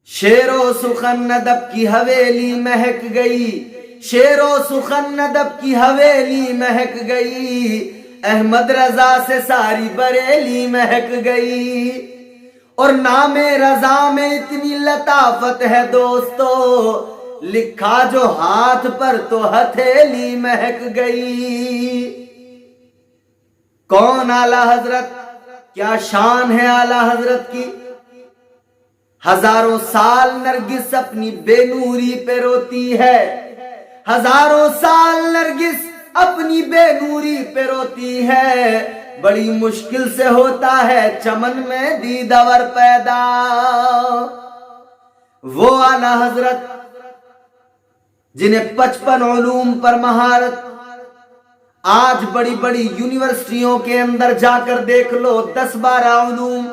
شیر و سخن ادب کی حویلی مہک گئی، شیر و سخن ادب کی حویلی مہک گئی، احمد رضا سے ساری بریلی مہک گئی، اور نام رضا میں اتنی لطافت ہے دوستو، لکھا جو ہاتھ پر تو ہتھیلی مہک گئی۔ کون اعلی حضرت؟ کیا شان ہے اعلی حضرت کی؟ ہزاروں سال نرگس اپنی بے نوری پہ روتی ہے، ہزاروں سال نرگس اپنی بے نوری پہ روتی ہے، بڑی مشکل سے ہوتا ہے چمن میں دیدور پیدا۔ وہ اعلی حضرت جنہیں 55 علوم پر مہارت، آج بڑی بڑی یونیورسٹیوں کے اندر جا کر دیکھ لو، 10-12 علوم،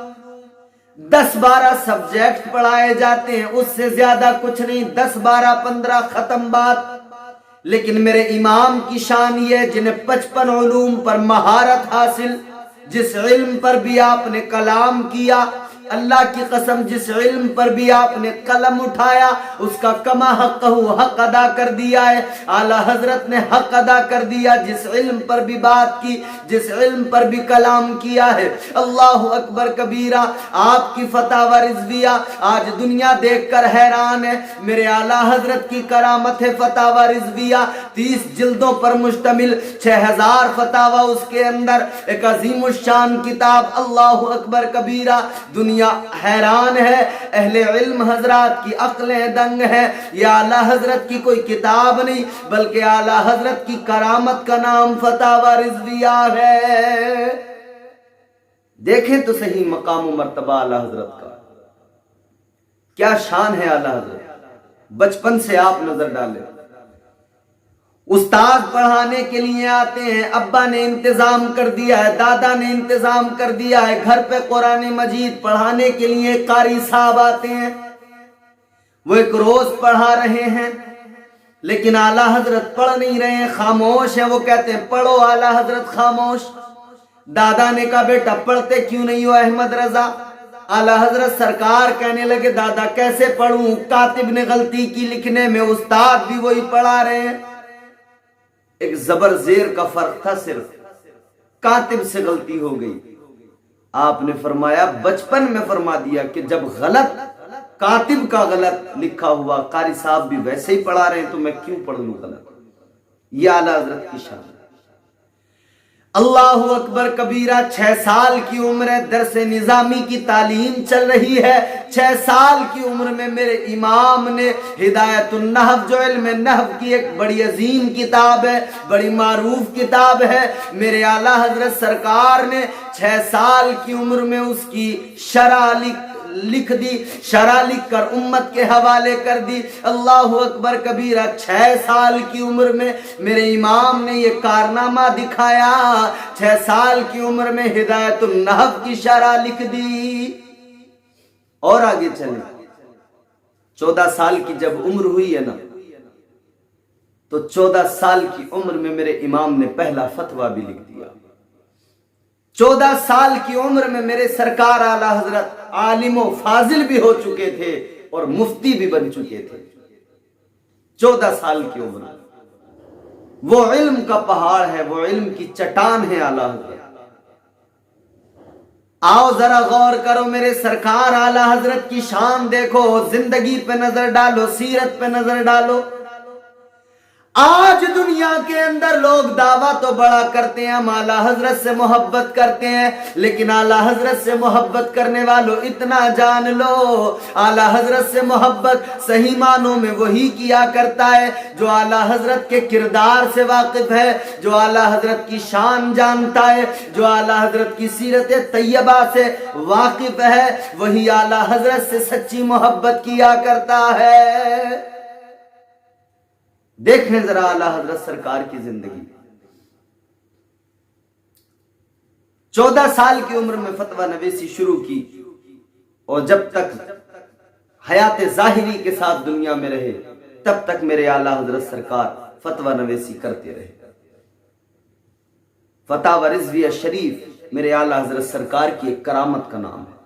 10-12 سبجیکٹ پڑھائے جاتے ہیں، اس سے زیادہ کچھ نہیں، 10-12-15 ختم بات۔ لیکن میرے امام کی شان یہ، جنہیں 55 علوم پر مہارت حاصل، جس علم پر بھی آپ نے کلام کیا، اللہ کی قسم جس علم پر بھی آپ نے قلم اٹھایا اس کا کما حق حق ادا کر دیا ہے۔ اعلی حضرت نے حق ادا کر دیا، جس علم پر بھی بات کی، جس علم پر بھی کلام کیا ہے۔ اللہ اکبر کبیرہ۔ آپ کی فتاوی رضویہ آج دنیا دیکھ کر حیران ہے۔ میرے اعلی حضرت کی کرامت ہے فتاوی رضویہ، 30 جلدوں پر مشتمل، 6000 فتاوی اس کے اندر، ایک عظیم الشان کتاب۔ اللہ اکبر کبیرہ۔ دنیا حیران ہے، اہل علم حضرات کی عقلیں دنگ ہیں۔ یہ اعلی حضرت کی کوئی کتاب نہیں بلکہ اعلی حضرت کی کرامت کا نام فتاوی رضویہ ہے۔ دیکھیں تو صحیح مقام و مرتبہ اعلی حضرت کا، کیا شان ہے اعلی حضرت۔ بچپن سے آپ نظر ڈالیں، استاد پڑھانے کے لیے آتے ہیں، ابا نے انتظام کر دیا ہے، دادا نے انتظام کر دیا ہے، گھر پہ قرآن مجید پڑھانے کے لیے قاری صاحب آتے ہیں، وہ ایک روز پڑھا رہے ہیں، لیکن اعلی حضرت پڑھ نہیں رہے ہیں، خاموش ہیں۔ وہ کہتے ہیں پڑھو اعلی حضرت، خاموش۔ دادا نے کہا بیٹا پڑھتے کیوں نہیں ہو احمد رضا؟ اعلی حضرت سرکار کہنے لگے دادا کیسے پڑھوں، کاتب نے غلطی کی لکھنے میں، استاد بھی وہی پڑھا رہے ہیں۔ ایک زبر زیر کا فرق تھا، صرف کاتب سے غلطی ہو گئی۔ آپ نے فرمایا بچپن میں فرما دیا کہ جب غلط کاتب کا غلط لکھا ہوا، قاری صاحب بھی ویسے ہی پڑھا رہے ہیں تو میں کیوں پڑھ لوں غلط۔ یہ اعلی حضرت کی شان۔ اللہ اکبر کبیرہ۔ 6 سال کی عمر ہے، درس نظامی کی تعلیم چل رہی ہے۔ 6 سال کی عمر میں میرے امام نے ہدایت النحو، جو علم نحو کی ایک بڑی عظیم کتاب ہے، بڑی معروف کتاب ہے، میرے اعلی حضرت سرکار نے 6 سال کی عمر میں اس کی شرح لکھ دی، شرح لکھ کر امت کے حوالے کر دی۔ اللہ اکبر کبیرہ۔ 6 سال کی عمر میں میرے امام نے یہ کارنامہ دکھایا، 6 سال کی عمر میں ہدایت النحو کی شرح لکھ دی۔ اور آگے چلیں، 14 سال کی جب عمر ہوئی ہے نا، تو 14 سال کی عمر میں میرے امام نے پہلا فتویٰ بھی لکھ دیا۔ 14 سال کی عمر میں میرے سرکار اعلی حضرت عالم و فاضل بھی ہو چکے تھے اور مفتی بھی بن چکے تھے۔ 14 سال کی عمر میں وہ علم کا پہاڑ ہے، وہ علم کی چٹان ہے اعلی حضرت۔ آؤ ذرا غور کرو، میرے سرکار اعلی حضرت کی شان دیکھو، زندگی پہ نظر ڈالو، سیرت پہ نظر ڈالو۔ آج دنیا کے اندر لوگ دعویٰ تو بڑا کرتے ہیں، ہم اعلی حضرت سے محبت کرتے ہیں، لیکن اعلی حضرت سے محبت کرنے والوں اتنا جان لو، اعلی حضرت سے محبت صحیح معنوں میں وہی کیا کرتا ہے جو اعلی حضرت کے کردار سے واقف ہے، جو اعلی حضرت کی شان جانتا ہے، جو اعلی حضرت کی سیرت طیبہ سے واقف ہے، وہی اعلی حضرت سے سچی محبت کیا کرتا ہے۔ دیکھیں ذرا اعلی حضرت سرکار کی زندگی۔ 14 سال کی عمر میں فتویٰ نویسی شروع کی، اور جب تک حیات ظاہری کے ساتھ دنیا میں رہے تب تک میرے اعلی حضرت سرکار فتویٰ نویسی کرتے رہے۔ فتاوی رضویہ شریف میرے اعلی حضرت سرکار کی ایک کرامت کا نام ہے۔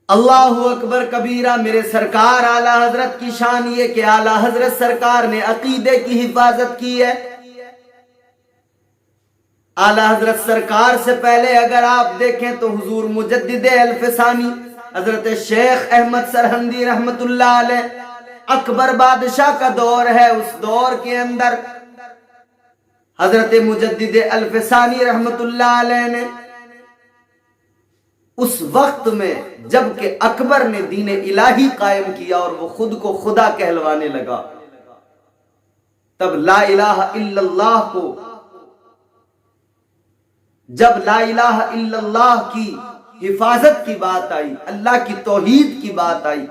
اللہ اکبر کبیرہ۔ میرے سرکار اعلی حضرت کی شان یہ کہ اعلی حضرت سرکار نے عقیدے کی حفاظت کی ہے۔ اعلی حضرت سرکار سے پہلے اگر آپ دیکھیں تو حضور مجدد الفسانی حضرت شیخ احمد سرہندی رحمت اللہ علیہ، اکبر بادشاہ کا دور ہے، اس دور کے اندر حضرت مجدد الفسانی رحمت اللہ علیہ نے اس وقت میں جب کہ اکبر نے دین الہی قائم کیا اور وہ خود کو خدا کہلوانے لگا، تب لا الہ الا اللہ کو، جب لا الہ الا اللہ کی حفاظت کی بات آئی، اللہ کی توحید کی بات آئی،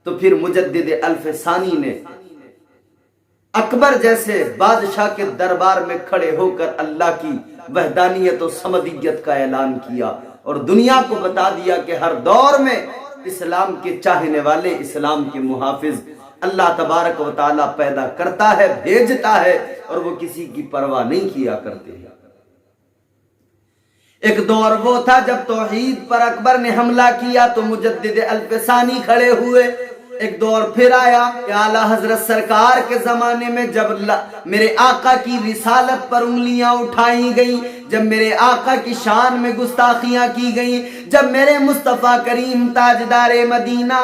تو پھر مجدد الفسانی نے اکبر جیسے بادشاہ کے دربار میں کھڑے ہو کر اللہ کی وحدانیت و صمدیت کا اعلان کیا اور دنیا کو بتا دیا کہ ہر دور میں اسلام کے چاہنے والے، اسلام کے محافظ اللہ تبارک و تعالی پیدا کرتا ہے، بھیجتا ہے، اور وہ کسی کی پرواہ نہیں کیا کرتے ہیں۔ ایک دور وہ تھا جب توحید پر اکبر نے حملہ کیا تو مجدد الفسانی کھڑے ہوئے۔ ایک دور پھر آیا کہ اعلیٰ حضرت سرکار کے زمانے میں جب میرے آقا کی رسالت پر انگلیاں اٹھائی گئیں، جب میرے آقا کی شان میں گستاخیاں کی گئیں، جب میرے مصطفیٰ کریم تاجدار مدینہ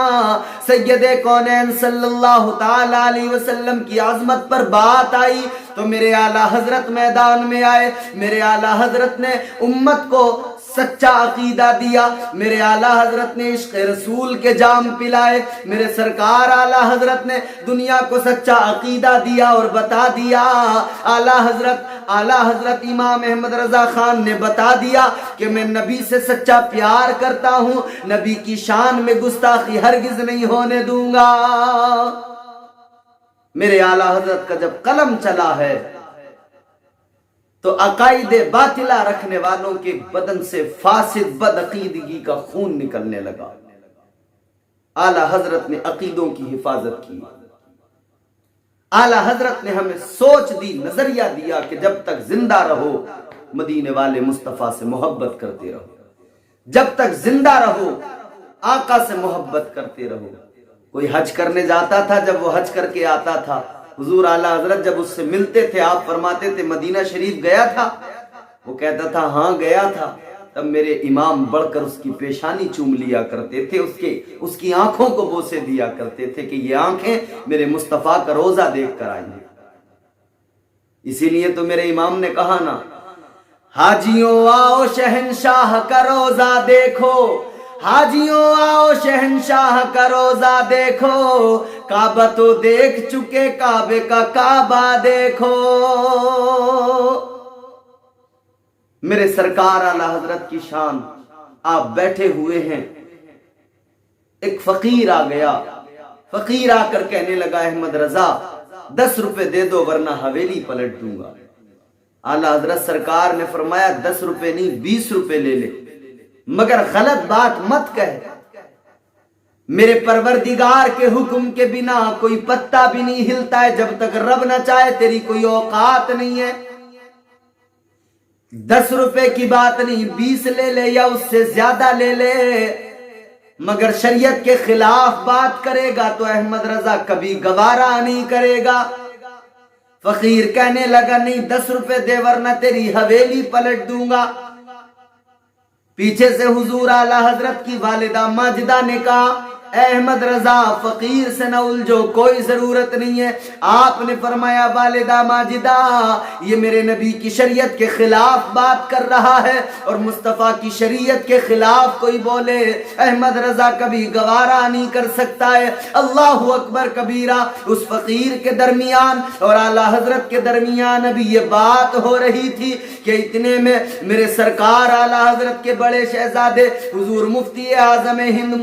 سید کونین صلی اللہ تعالی علیہ وسلم کی عظمت پر بات آئی، تو میرے اعلیٰ حضرت میدان میں آئے۔ میرے اعلیٰ حضرت نے امت کو سچا عقیدہ دیا، میرے اعلیٰ حضرت نے عشق رسول کے جام پلائے، میرے سرکار اعلیٰ حضرت نے دنیا کو سچا عقیدہ دیا اور بتا دیا۔ اعلیٰ حضرت امام احمد رضا خان نے بتا دیا کہ میں نبی سے سچا پیار کرتا ہوں، نبی کی شان میں گستاخی ہرگز نہیں ہونے دوں گا۔ میرے اعلیٰ حضرت کا جب قلم چلا ہے تو عقائد باطلہ رکھنے والوں کے بدن سے فاسد بدعقیدگی کا خون نکلنے لگا۔ اعلیٰ حضرت نے عقیدوں کی حفاظت کی۔ اعلیٰ حضرت نے ہمیں سوچ دی، نظریہ دیا کہ جب تک زندہ رہو مدینے والے مصطفیٰ سے محبت کرتے رہو، جب تک زندہ رہو آقا سے محبت کرتے رہو۔ کوئی حج کرنے جاتا تھا، جب وہ حج کر کے آتا تھا، حضور اعلیٰ حضرت جب اس سے ملتے تھے، آپ فرماتے تھے مدینہ شریف گیا تھا؟ وہ کہتا تھا ہاں گیا تھا۔ تب میرے امام بڑھ کر اس کی پیشانی چوم لیا کرتے تھے، اس کی آنکھوں کو بوسے دیا کرتے تھے کہ یہ آنکھیں میرے مصطفیٰ کا روزہ دیکھ کر آئی ہیں۔ اسی لیے تو میرے امام نے کہا نا، حاجیوں آؤ شہنشاہ کا روزہ دیکھو، حاجیوں آؤ شہنشاہ کا روزہ دیکھو، کعبہ تو دیکھ چکے کعبے کا کعبہ دیکھو۔ میرے سرکار اعلیٰ حضرت کی شان، آپ بیٹھے ہوئے ہیں، ایک فقیر آ گیا، فقیر آ کر کہنے لگا احمد رضا 10 روپے دے دو ورنہ حویلی پلٹ دوں گا۔ اعلیٰ حضرت سرکار نے فرمایا 10 روپے نہیں 20 روپے لے لے، مگر غلط بات مت کہے، میرے پروردگار کے حکم کے بنا کوئی پتا بھی نہیں ہلتا ہے، جب تک رب نہ چاہے تیری کوئی اوقات نہیں ہے۔ 10 روپے کی بات نہیں، 20 لے لے یا اس سے زیادہ لے لے، مگر شریعت کے خلاف بات کرے گا تو احمد رضا کبھی گوارا نہیں کرے گا۔ فقیر کہنے لگا نہیں 10 روپے دے ورنہ تیری حویلی پلٹ دوں گا۔ پیچھے سے حضور اعلیٰ حضرت کی والدہ ماجدہ نے کہا اے احمد رضا فقیر سے نہ الجھو، کوئی ضرورت نہیں ہے۔ آپ نے فرمایا والدہ ماجدہ یہ میرے نبی کی شریعت کے خلاف بات کر رہا ہے، اور مصطفیٰ کی شریعت کے خلاف کوئی بولے احمد رضا کبھی گوارا نہیں کر سکتا ہے۔ اللہ اکبر کبیرہ۔ اس فقیر کے درمیان اور اعلیٰ حضرت کے درمیان ابھی یہ بات ہو رہی تھی کہ اتنے میں میرے سرکار اعلیٰ حضرت کے بڑے شہزادے حضور مفتی اعظم ہند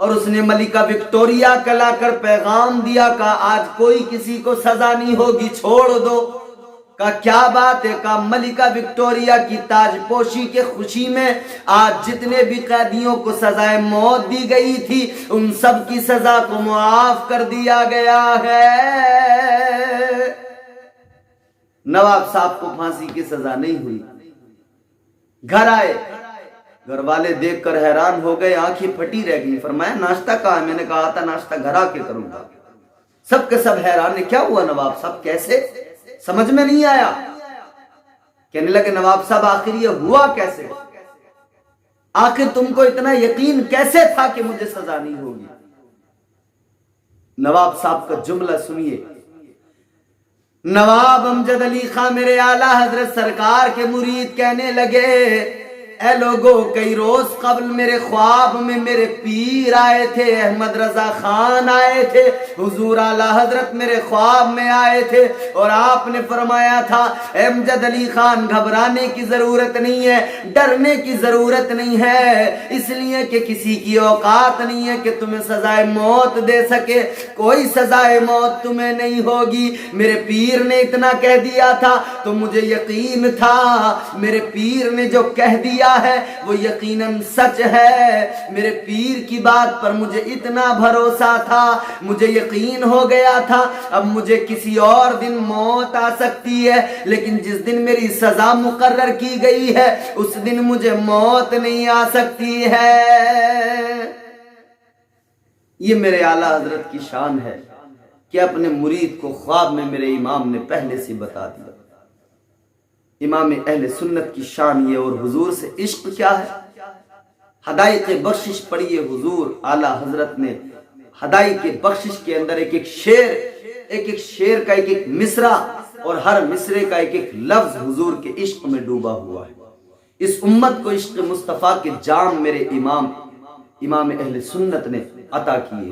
اور اس نے ملکہ وکٹوریہ کا لا کر پیغام دیا کہ آج کوئی کسی کو سزا نہیں ہوگی، چھوڑ دو۔ کہا کیا بات ہے؟ کہا ملکہ وکٹوریہ کی تاج پوشی کے خوشی میں آج جتنے بھی قیدیوں کو سزائے موت دی گئی تھی ان سب کی سزا کو معاف کر دیا گیا ہے۔ نواب صاحب کو پھانسی کی سزا نہیں ہوئی۔ گھر آئے، گھر والے دیکھ کر حیران ہو گئے، آنکھیں پھٹی رہ گئی۔ فرمایا ناشتہ کہاں ہے؟ میں نے کہا تھا ناشتہ گھر آ کے کروں گا۔ سب کے سب حیران ہے، کیا ہوا نواب صاحب، کیسے؟ سمجھ میں نہیں آیا۔ کہنے لگے نواب صاحب آخر یہ ہوا کیسے؟ آخر تم کو اتنا یقین کیسے تھا کہ مجھے سزا نہیں ہوگی؟ نواب صاحب کا جملہ سنیے۔ نواب امجد علی خان میرے اعلیٰ حضرت سرکار کے مرید کہنے لگے، اے لوگو کئی روز قبل میرے خواب میں میرے پیر آئے تھے، احمد رضا خان آئے تھے، حضور اعلیٰ حضرت میرے خواب میں آئے تھے اور آپ نے فرمایا تھا اے امجد علی خان گھبرانے کی ضرورت نہیں ہے، ڈرنے کی ضرورت نہیں ہے، اس لیے کہ کسی کی اوقات نہیں ہے کہ تمہیں سزائے موت دے سکے، کوئی سزائے موت تمہیں نہیں ہوگی۔ میرے پیر نے اتنا کہہ دیا تھا تو مجھے یقین تھا، میرے پیر نے جو کہہ دیا ہے وہ یقیناً سچ ہے۔ میرے پیر کی بات پر مجھے اتنا بھروسہ تھا، مجھے یقین ہو گیا تھا اب مجھے کسی اور دن موت آ سکتی ہے، لیکن جس دن میری سزا مقرر کی گئی ہے اس دن مجھے موت نہیں آ سکتی ہے۔ یہ میرے اعلیٰ حضرت کی شان ہے کہ اپنے مرید کو خواب میں میرے امام نے پہلے سے بتا دیا۔ امام اہل سنت کی شان یہ، اور حضور سے عشق کیا ہے۔ ہدایت بخشش پڑھیے، حضور اعلیٰ حضرت نے ہدایت بخشش کے اندر ایک ایک شعر کا ایک ایک مصرع اور ہر مصرے کا ایک ایک لفظ حضور کے عشق میں ڈوبا ہوا ہے۔ اس امت کو عشق مصطفیٰ کے جام میرے امام اہل سنت نے عطا کیے۔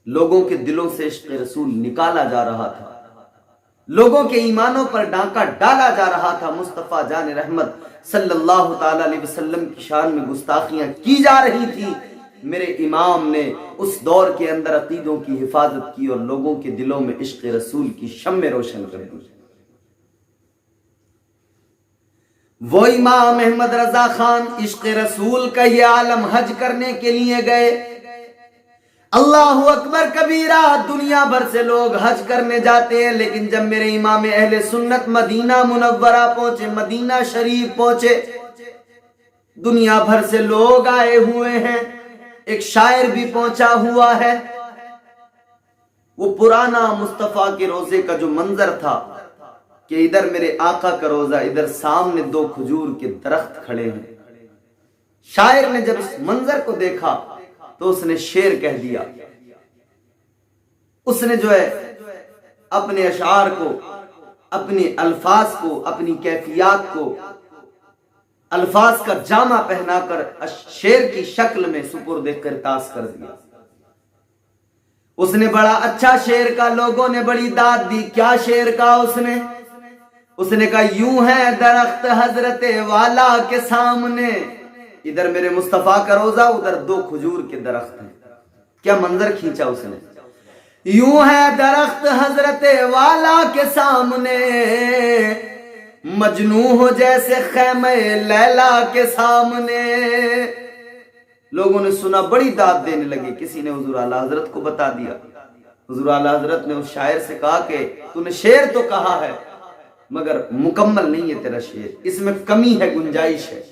لوگوں کے دلوں سے عشق رسول نکالا جا رہا تھا، لوگوں کے ایمانوں پر ڈانکا ڈالا جا رہا تھا، مصطفیٰ جان رحمت صلی اللہ تعالی علیہ وسلم کی شان میں گستاخیاں کی جا رہی تھی۔ میرے امام نے اس دور کے اندر عقیدوں کی حفاظت کی اور لوگوں کے دلوں میں عشق رسول کی شمع روشن کر دی۔ وہ امام احمد رضا خان عشق رسول کا یہ عالم حج کرنے کے لیے گئے۔ اللہ اکبر کبیرہ، دنیا بھر سے لوگ حج کرنے جاتے ہیں، لیکن جب میرے امام اہل سنت مدینہ منورہ پہنچے، مدینہ شریف پہنچے، دنیا بھر سے لوگ آئے ہوئے ہیں، ایک شاعر بھی پہنچا ہوا ہے۔ وہ پرانا مصطفیٰ کے روزے کا جو منظر تھا کہ ادھر میرے آقا کا روزہ، ادھر سامنے دو کھجور کے درخت کھڑے ہیں۔ شاعر نے جب اس منظر کو دیکھا تو اس نے شعر کہہ دیا۔ اس نے جو ہے اپنے اشعار کو، اپنے الفاظ کو، اپنی کیفیات کو الفاظ کا جامع پہنا کر شعر کی شکل میں سپرد کرتاس کر دیا۔ اس نے بڑا اچھا شعر کا، لوگوں نے بڑی داد دی۔ کیا شعر کا اس نے کہا، یوں ہے درخت حضرت والا کے سامنے، ادھر میرے مصطفیٰ کا روزہ، ادھر دو کھجور کے درخت ہیں۔ کیا منظر کھینچا اس نے۔ یوں ہے درخت حضرت والا کے سامنے، مجنوں ہو جیسے خیمہ لیلا کے سامنے۔ لوگوں نے سنا، بڑی داد دینے لگے۔ کسی نے حضور اعلیٰ حضرت کو بتا دیا۔ حضور اعلیٰ حضرت نے اس شاعر سے کہا کہ تو نے شعر تو کہا ہے مگر مکمل نہیں ہے تیرا شعر، اس میں کمی ہے، گنجائش ہے۔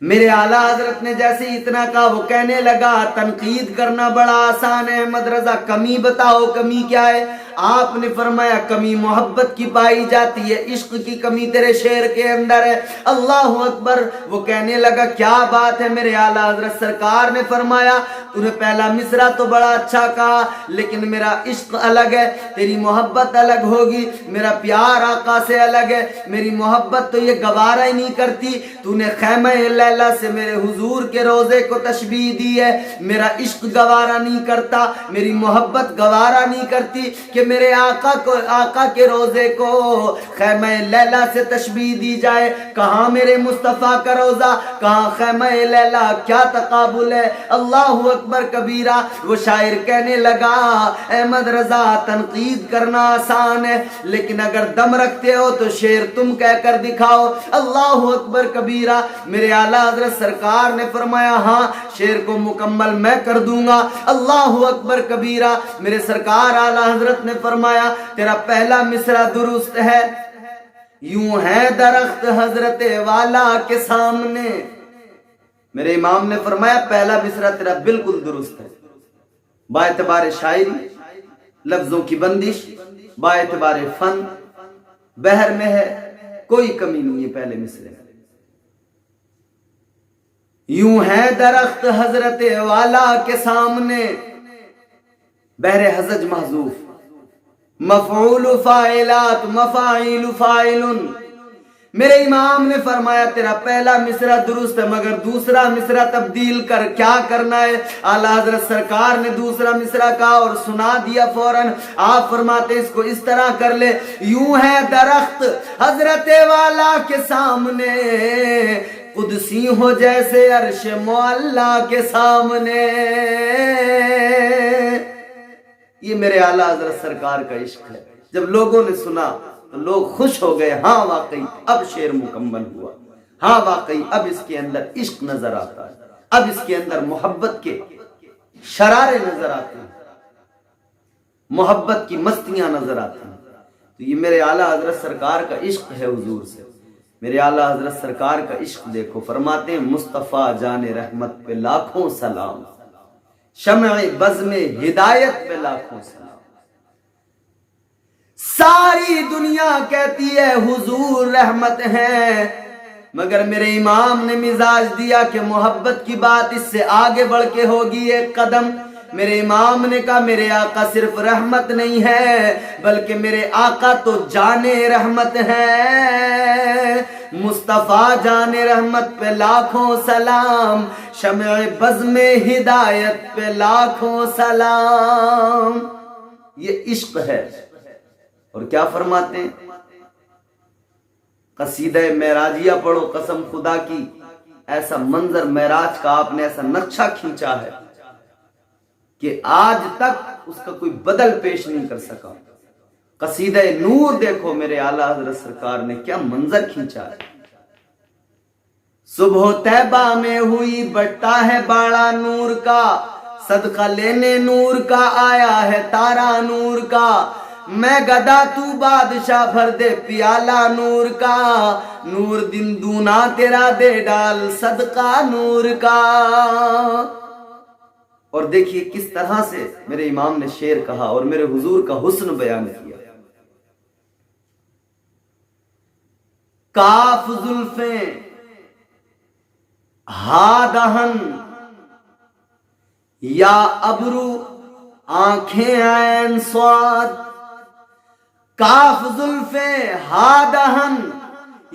میرے اعلیٰ حضرت نے جیسے اتنا کہا، وہ کہنے لگا تنقید کرنا بڑا آسان ہے احمد رضا، کمی بتاؤ، کمی کیا ہے؟ آپ نے فرمایا کمی محبت کی پائی جاتی ہے، عشق کی کمی تیرے شعر کے اندر ہے۔ اللہ اکبر۔ وہ کہنے لگا کیا بات ہے؟ میرے اعلیٰ حضرت سرکار نے فرمایا تو نے پہلا مصرع تو بڑا اچھا کہا، لیکن میرا عشق الگ ہے، تیری محبت الگ ہوگی، میرا پیار آقا سے الگ ہے، میری محبت تو یہ گوارا ہی نہیں کرتی۔ تو نے خیمہ لیلا سے میرے حضور کے روزے کو تشبیہ دی ہے. میرا عشق گوارا نہیں کرتا, میری محبت گوارا نہیں کرتی کہ میرے آقا کے روزے کو خیمہ لیلا سے تشبیہ دی جائے. کہاں میرے مصطفیٰ کا روزہ, کہاں خیمہ لیلا, کیا تقابل ہے. اللہ اکبر کبیرہ. وہ شاعر کہنے لگا احمد رضا تنقید کرنا آسان ہے, لیکن اگر دم رکھتے ہو تو شعر تم کہہ کر دکھاؤ. اللہ اکبر کبیرہ. میرے اعلیٰ حضرت سرکار نے فرمایا ہاں شعر کو مکمل میں کر دوں گا. اللہ اکبر کبیرہ. میرے سرکار اعلیٰ حضرت نے فرمایا تیرا پہلا مصرع درست ہے, یوں ہے درخت حضرت والا کے سامنے. میرے امام نے فرمایا پہلا مصرع تیرا بالکل درست ہے, با اعتبار شاعری, لفظوں کی بندش, با اعتبار فن بحر میں ہے, کوئی کمی نہیں ہے پہلے مصرع. یوں ہے درخت حضرت والا کے سامنے, بحر حزج محذوف, مفعول فاعلات مفاعیل فاعلن. میرے امام نے فرمایا تیرا پہلا مصرع درست ہے, مگر دوسرا مصرع تبدیل کر. کیا کرنا ہے؟ اعلیٰ حضرت سرکار نے دوسرا مصرع کہا اور سنا دیا فوراً. آپ فرماتے اس کو اس طرح کر لے, یوں ہے درخت حضرت والا کے سامنے, قدسی ہو جیسے عرش معلا کے سامنے. یہ میرے اعلیٰ حضرت سرکار کا عشق ہے. جب لوگوں نے سنا تو لوگ خوش ہو گئے. ہاں واقعی اب شعر مکمل ہوا, ہاں واقعی اب اس کے اندر عشق نظر آتا ہے, اب اس کے اندر محبت کے شرارے نظر آتے ہیں, محبت کی مستیاں نظر آتی ہیں. تو یہ میرے اعلیٰ حضرت سرکار کا عشق ہے حضور سے. میرے اعلیٰ حضرت سرکار کا عشق دیکھو. فرماتے ہیں مصطفیٰ جان رحمت پہ لاکھوں سلام, شمع بزم ہدایت پہ لاکھوں سلام. ساری دنیا کہتی ہے حضور رحمت ہے, مگر میرے امام نے مزاج دیا کہ محبت کی بات اس سے آگے بڑھ کے ہوگی ایک قدم. میرے امام نے کہا میرے آقا صرف رحمت نہیں ہے, بلکہ میرے آقا تو جان رحمت ہے. مصطفیٰ جان رحمت پہ لاکھوں سلام, شمع بزم ہدایت پہ لاکھوں سلام. یہ عشق ہے. اور کیا فرماتے ہیں, قصیدہ معراجیہ پڑھو, قسم خدا کی ایسا منظر معراج کا آپ نے ایسا نقشہ کھینچا ہے کہ آج تک اس کا کوئی بدل پیش نہیں کر سکا. قصیدہ نور دیکھو میرے اعلیٰ حضرت سرکار نے کیا منظر کھینچا ہے. صبح طیبہ میں ہوئی بٹتا ہے باڑا نور کا, صدقہ لینے نور کا آیا ہے تارا نور کا. میں گدا تو بادشاہ بھر دے پیالہ نور کا, نور دن دونا تیرا دے ڈال صدقہ نور کا. اور دیکھیے کس طرح سے میرے امام نے شعر کہا اور میرے حضور کا حسن بیان کیا. کاف زلفیں ہا دہن یا ابرو آنکھیں عین صاد. کاف زلفیں ہا دہن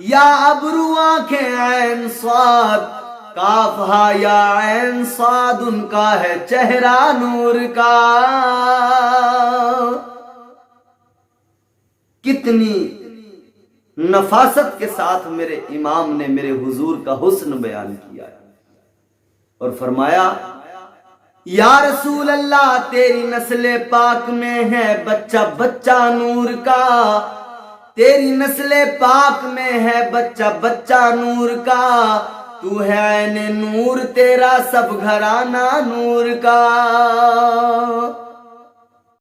یا ابرو آنکھیں عین صاد, کاف ہا یا عین صاد ان کا ہے چہرہ نور کا. کتنی نفاست کے ساتھ میرے امام نے میرے حضور کا حسن بیان کیا ہے اور فرمایا یا رسول اللہ تیری نسل پاک میں ہے بچہ بچہ نور کا, تیری نسل پاک میں ہے بچہ بچہ نور کا, تو ہے عین نور تیرا سب گھرانہ نور کا.